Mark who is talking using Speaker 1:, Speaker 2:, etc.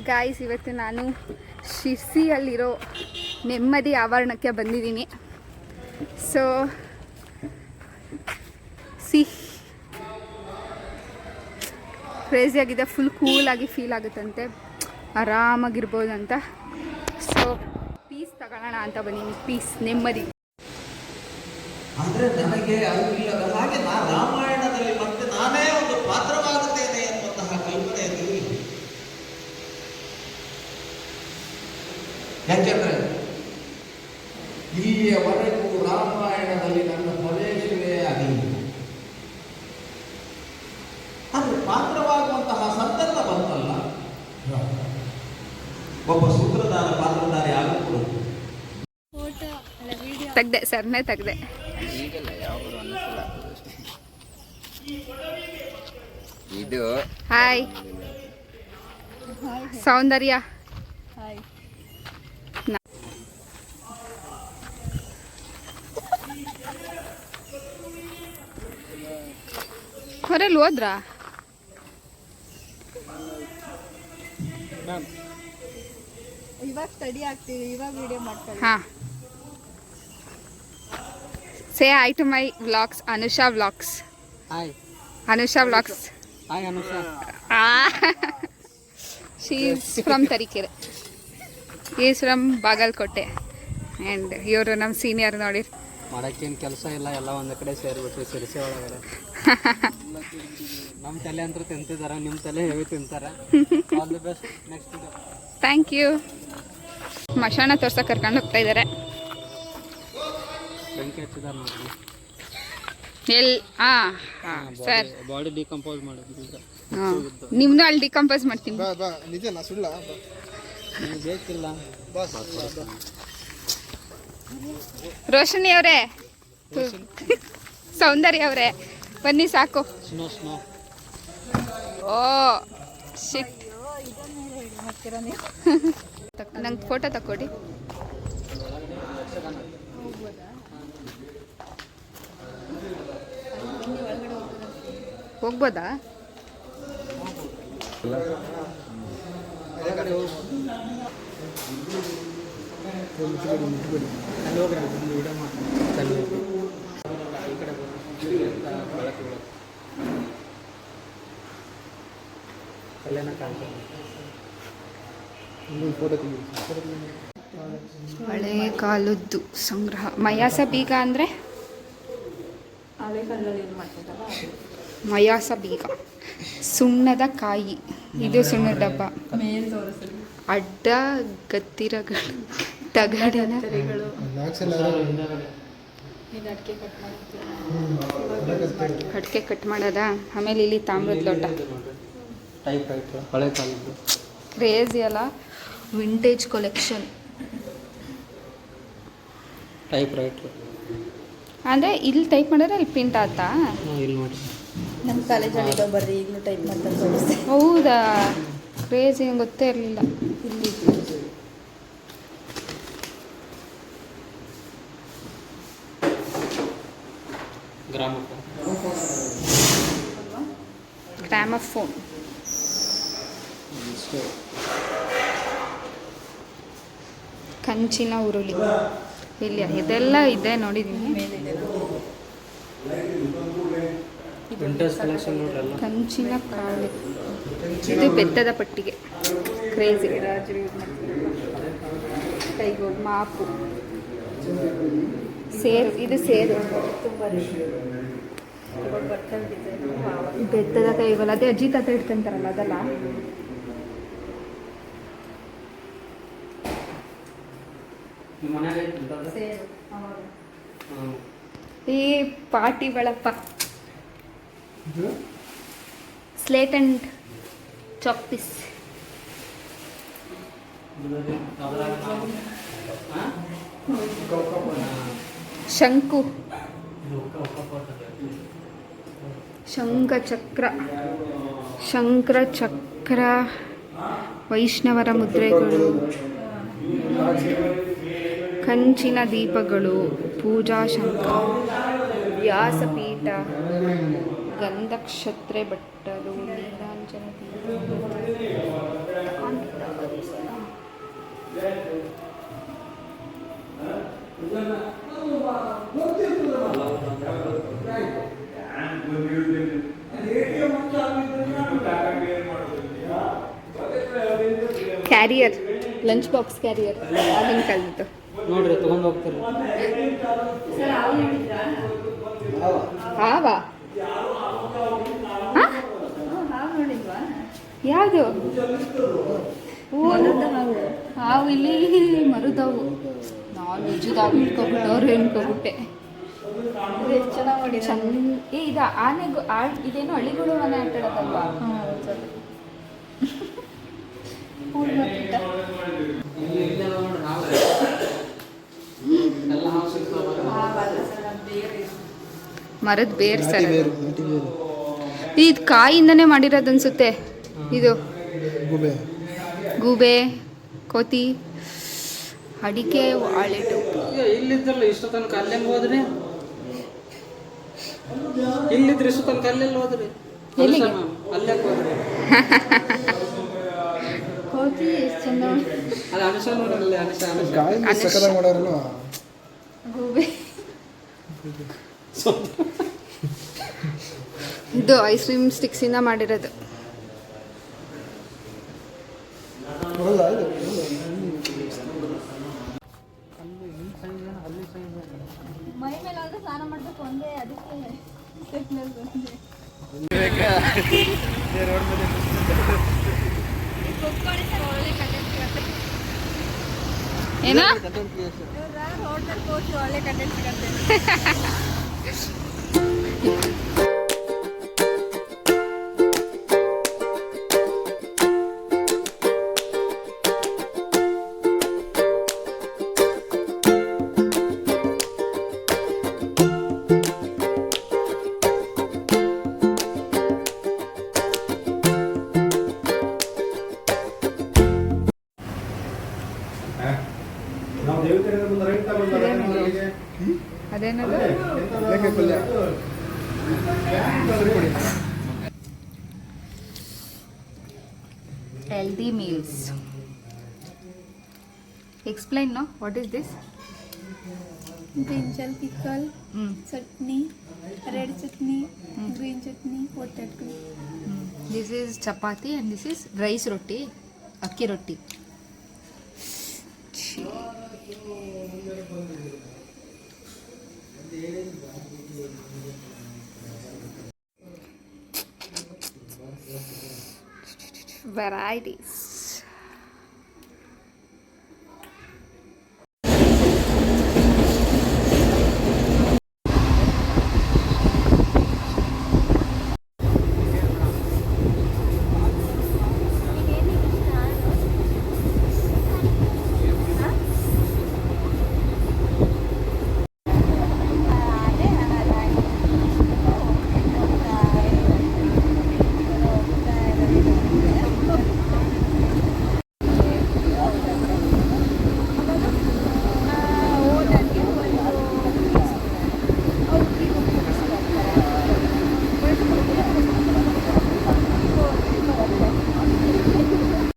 Speaker 1: Guys, ಇವತ್ತು ನಾನು ಶಿರ್ಸಿಯಲ್ಲಿರೋ ನೆಮ್ಮದಿ ಆವರಣಕ್ಕೆ ಬಂದಿದ್ದೀನಿ. ಸೊ ಕ್ರೇಜಿಯಾಗಿದೆ, ಫುಲ್ ಕೂಲಾಗಿ ಫೀಲ್ ಆಗುತ್ತಂತೆ, ಆರಾಮಾಗಿರ್ಬೋದಂತ. ಸೊ ಪೀಸ್ ತಗೊಳ್ಳೋಣ ಅಂತ ಬಂದೀನಿ, ಪೀಸ್, ನೆಮ್ಮದಿ.
Speaker 2: ಅಂದರೆ ನನಗೆ ಅರಿವಿಲ್ಲದ ಹಾಗೆ ನಾನು ರಾಮಾಯಣದಲ್ಲಿ ಮತ್ತೆ ನಾನೇ ಒಂದು ಪಾತ್ರವಾಗುತ್ತೇನೆ ಎನ್ನುವಂತಹ ಕಲ್ಪನೆಯಲ್ಲಿ. ಯಾಕೆಂದ್ರೆ ಇಲ್ಲಿಯವರೆಗೂ ರಾಮಾಯಣದಲ್ಲಿ ನನ್ನ ಪ್ರವೇಶವೇ ಆಗಿಲ್ಲ. ಆದರೆ ಪಾತ್ರವಾಗುವಂತಹ ಸಂದರ್ಭ ಬಂತಲ್ಲ, ಒಬ್ಬ ಸೂತ್ರಧಾರ ಪಾತ್ರಧಾರಿ ಆಗುವುದು.
Speaker 1: ತೆಗ್ದೆ, ಸರ್ನೇ ತೆಗ್ದೆ.
Speaker 3: ಇದು
Speaker 1: ಹಾಯ್ ಸೌಂದರ್ಯ. ಹೊರಲ್ಲಿ ಹೋದ್ರಾ?
Speaker 4: ಇವಾಗ ಸ್ಟಡಿ ಆಗ್ತೀವಿ, ಇವಾಗ ವಿಡಿಯೋ ಮಾಡ್ತಾರೆ.
Speaker 1: ಹಾಂ, say hi to my vlogs, Anusha vlogs.
Speaker 3: Hi
Speaker 1: Anusha vlogs.
Speaker 3: Hi Anusha.
Speaker 1: She is from Tarikere, is from Bagalkote. And ಇವರು ನಮ್ಮ ಸೀನಿಯರ್. ನೋಡಿ,
Speaker 3: ಮಾಡೋಕ್ಕೇನು ಕೆಲಸ ಇಲ್ಲ, ಎಲ್ಲ ಒಂದು ಕಡೆ ಸೇರಿಬಿಟ್ರಿ ಸಿರಿಸಿ ಒಳಗಡೆ. ನಮ್ಮ ತಲೆ ಅಂತೂ ತಿಂತಿದ್ದಾರೆ, ನಿಮ್ಮ ತಲೆ ಹೆವಿ ತಿಂತಾರೆ. All the best next.
Speaker 1: Thank you. ಮಶಾಣ ತೋರ್ಸಕ್ಕೆ ಕರ್ಕೊಂಡು ಹೋಗ್ತಾ ಇದ್ದಾರೆ.
Speaker 3: ಬೆಂಕಿ ಹಚ್ಚಿದಾರೆ ನೋಡಿ.
Speaker 1: ಹಾಂ ಸರ್,
Speaker 3: ಬಾಡಿ ಡಿಕಂಪೋಸ್ ಮಾಡೋದು.
Speaker 1: ಹಾಂ, ನಿಮ್ಮನ್ನು ಅಲ್ಲಿ ಡಿಕಂಪೋಸ್ ಮಾಡ್ತೀನಿ.
Speaker 2: ನಿಜನಾ ಸುಳ್ಳ?
Speaker 3: ನಿಮ್ಗೆ ಬೇಕಿಲ್ಲ.
Speaker 1: ರೋಶನಿ ಅವರೇ, ಸೌಂದರ್ಯ ಅವರೇ, ಬನ್ನಿ ಸಾಕು.
Speaker 3: Snow snow.
Speaker 1: ಓ ಶಿಟ್, ನಂಗೆ ಫೋಟೋ ತಕ್ಕೊಡಿ. ಹೋಗ್ಬೋದಾ? ಹಳೆ ಕಾಲದ್ದು ಸಂಗ್ರಹ. ಮಯಾಸ ಬೀಗ ಅಂದರೆ ಮಯಾಸ ಬೀಗ. ಸುಣ್ಣದ ಕಾಯಿ, ಇದು ಸುಣ್ಣದ ಡಬ್ಬ. ಅಡ್ಡ ಗತ್ತಿರಗಳು, ತಗಡಿನ ಅಡಿಕೆ ಕಟ್ ಮಾಡೋದ. ಆಮೇಲೆ ಇಲ್ಲಿ ತಾಮ್ರದ ಲೋಟ.
Speaker 3: ಹಳೆ ಕಾಲದ್ದು
Speaker 1: ಕ್ರೇಜಿ ಅಲ್ಲ, ವಿಂಟೇಜ್ ಕಲೆಕ್ಷನ್.
Speaker 3: ಟೈಪ್ ರೈಟ್ರು
Speaker 1: ಅಂದರೆ ಇಲ್ಲಿ ಟೈಪ್ ಮಾಡಿದ್ರೆ ಅಲ್ಲಿ ಪ್ರಿಂಟ್ ಆಯ್ತಾ?
Speaker 3: ಇಲ್ಲಿ ನೋಡಿ,
Speaker 4: ನಮ್ಮ ಕಾಲೇಜಲ್ಲಿ ಬರ್ರಿ ಈಗಲೂ ಟೈಪ್ ಮಾಡ್ತಾರೆ ತೋರಿಸ್ತೆ.
Speaker 1: ಹೌದಾ? ಕ್ರೇಜಿ, ಗೊತ್ತೇ ಇರಲಿಲ್ಲ. ಇಲ್ಲಿ ಗ್ರಾಮಫೋನ್. ಕಂಚಿನ ಉರುಳಿ ಇಲ್ಲಿ ಇದೆಲ್ಲ ಇದೆ, ನೋಡಿದ್ದೀನಿ. ಕಂಚಿನ ಕಾಳು, ಇದು ಬೆತ್ತದ ಪಟ್ಟಿಗೆ. ಕ್ರೇಜಿ. ಕೈಗೋಲ್ ಮಾಪು, ಸೇರು, ಇದು ಸೇರು. ಬೆತ್ತದ ಕೈಗೋಲ್, ಅದೇ ಅಜ್ಜಿ ತಾತ ಇಟ್ಕೊಂತಾರಲ್ಲ ಅದಲ್ಲ. ಈ ಪಾಟಿ ಬಳಪ್ಪ, ಸ್ಲೇಟ್ ಅಂಡ್ ಚಾಕ್ ಪೀಸ್. ಶಂಕು, ಶಂಖಚಕ್ರ, ಶಂಕರಚಕ್ರ, ವೈಷ್ಣವರ ಮುದ್ರೆಗಳು, ಕಂಚಿನ ದೀಪಗಳು, ಪೂಜಾ ಶಂಖ, ವ್ಯಾಸಪೀಠ, ಗಂಧಕ್ಷತ್ರೆ ಬಟ್ಟಲು, ನೀಲಾಂಜನ ದೀಪ, ಕ್ಯಾರಿಯರ್, ಲಂಚ್ ಬಾಕ್ಸ್ ಕ್ಯಾರಿಯರ್ ಆಗಿನ ಕಾಲದ್ದು.
Speaker 3: ನೋಡ್ರಿ ತೊಗೊಂಡು ಹೋಗ್ತೀರಿ.
Speaker 1: ಹಾವಾ
Speaker 4: ನೋಡಿಲ್ವಾ?
Speaker 1: ಯಾವುದು?
Speaker 4: ಮರದ ಹಾವು.
Speaker 1: ಹಾವು ಇಲ್ಲಿ ಮರುದವು. ನಾನು ನಿಜದಾವು ಇಟ್ಕೊಬಿಟ್ಟವ್ರು ಅನ್ಕೊಬಿಟ್ಟೆ.
Speaker 4: ಇದು ಎಷ್ಟು ಚೆನ್ನಾಗಿ ಮಾಡಿದ್ದಾರೆ.
Speaker 1: ಚಂದ ಇದು ಆನೆಗೂ ಇದೇನು ಹಳ್ಳಿಗಳು ಮನೆ ಆಟ ಆಡೋದಲ್ವಾ?
Speaker 3: ಇಲ್ಲಿ ಇಲ್ಲೇ ನೋಡ್ರಿ ಹಾವು. ಎಲ್ಲ ಹಾವು ಸಿಗ್ತಾವ.
Speaker 1: ಮರದ ಬೇರ್ ಸರ್, ಇದು ಕಾಯಿಂದನೇ ಮಾಡಿರೋದು ಅನ್ಸುತ್ತೆ. ಇದು ಗೂಬೆ, ಕೋತಿ, ಅಡಿಕೆ, ವಾಳೆಟು.
Speaker 3: ಇಲ್ಲಿದ್ದಲ್ಲ ಇಷ್ಟು ತನಕ ಅಲ್ಲೆಂಗೆ ಹೋದ್ರಿ? ಇಲ್ಲಿದ್ರೆ ಇಷ್ಟು ತನಕ ಅಲ್ಲೆಲ್ಲ ಹೋದ್ರಿ?
Speaker 1: ಎಲ್ಲಿಗೆ?
Speaker 3: ಅಲ್ಲೇ ಹೋದ್ರಿ.
Speaker 4: ಕೋತಿ ಎಷ್ಟು ಚಂದ
Speaker 3: ಅದು ಅನುಷ ನೋಡ್ರಲ್ಲಿ, ಅನುಷ
Speaker 1: ಗೂಬೆ. ಇದು ಐಸ್ ಕ್ರೀಮ್ ಸ್ಟಿಕ್ಸಿಂದ ಮಾಡಿರೋದು.
Speaker 4: ಮೈ ಮೇಲೆ ಆದ್ರೆ ಸ್ನಾನ ಮಾಡ್ಬೇಕು ಒಂದೇ, ಅದಕ್ಕೆ ಸ್ಟೆಪ್ ಮೇಲೆ ಬಂದೆ.
Speaker 1: ಏನ
Speaker 4: ಹೋಟೆಲ್ ಹೋಗಿ ಒಳ್ಳೆ ಕಂಟೆಂಟ್ ಸಿಗತ್ತೆ.
Speaker 1: ಅದೇನದು? Healthy meals. Explain no, what is this?
Speaker 4: Brinjal pickle, chutney, red chutney, green chutney, potato.
Speaker 1: This is chapati and this is rice roti, akki ರೊಟ್ಟಿ. Varieties.